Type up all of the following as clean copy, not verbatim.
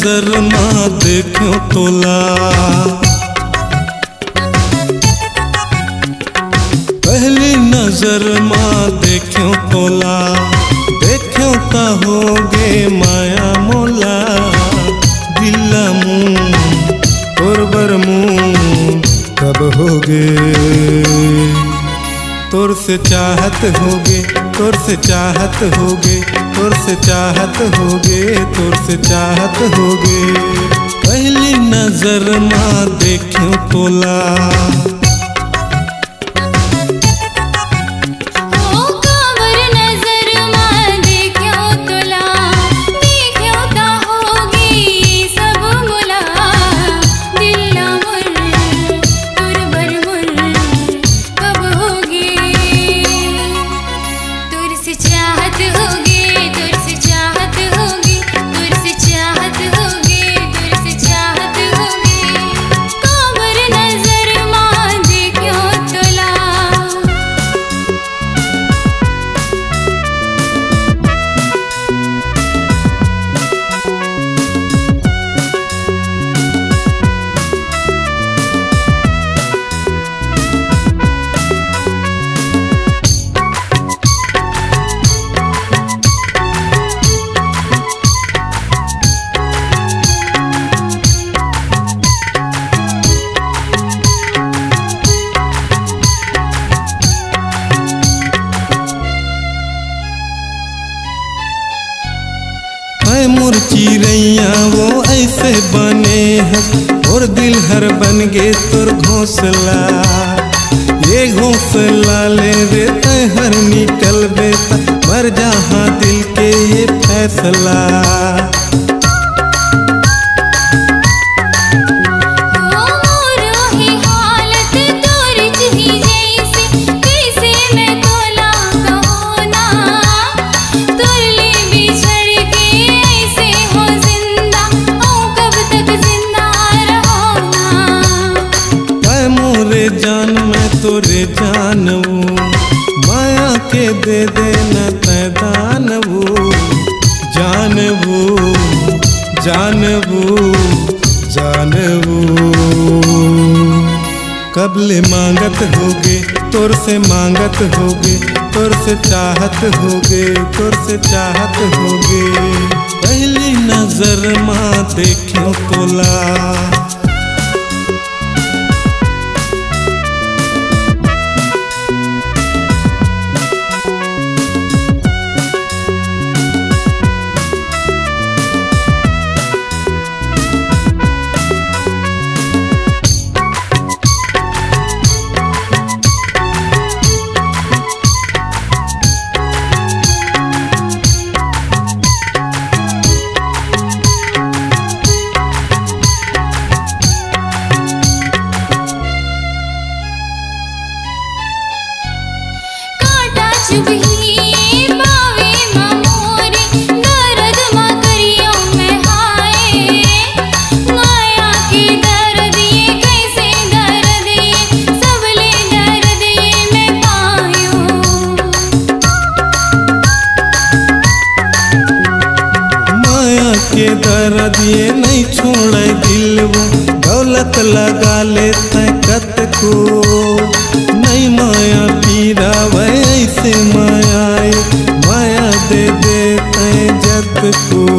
नजर मां देखो तोला, पहली नजर मां देखो तोला, देखो ता होगे माया मोला। दिला मुँह और बरमूह कब होगे, तोर से चाहत होगे, तोर से चाहत होगे, तोर से चाहत होगे, तोर से चाहत होगे। पहली नजर मां देखो तोला, मोर चिड़ैया वो ऐसे बने हैं और दिल हर बन गे तोर घोंसला। ये घोंसला ले रे तय हर निकल बेता, मर जहाँ दिल के ये फैसला। जान मैं तोरे जानवू, माया के दे देना तै दानवू। जानवू जानवू जानवू कब ले मांगत होगे, तोर से मांगत होगे, तोर से चाहत होगे, तोर से चाहत होगे। पहली नजर मां देखो तोला, के दर्द ये नहीं छोड़े दिल वो, दौलत लगा लेते कत को। नहीं माया पीरा वैसे माया, माया दे देते जत को।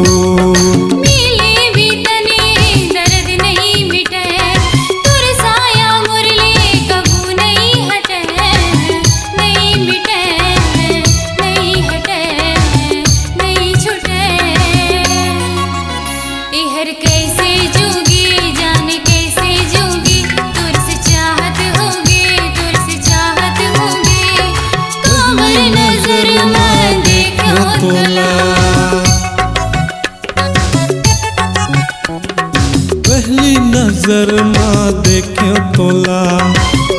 पहली नजर मां देखो तोला,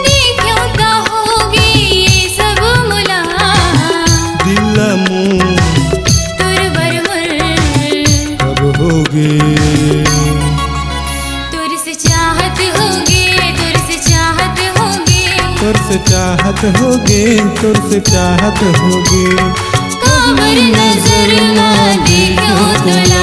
देखो ता होगे ये सब मुला। दिला मुँह तुर बरमुर कब होगे, तुर से चाहत होगे, तुर से चाहत होगे, तुर से चाहत होगे, तुर से चाहत होगे। काबर नजर मां देखो तोला।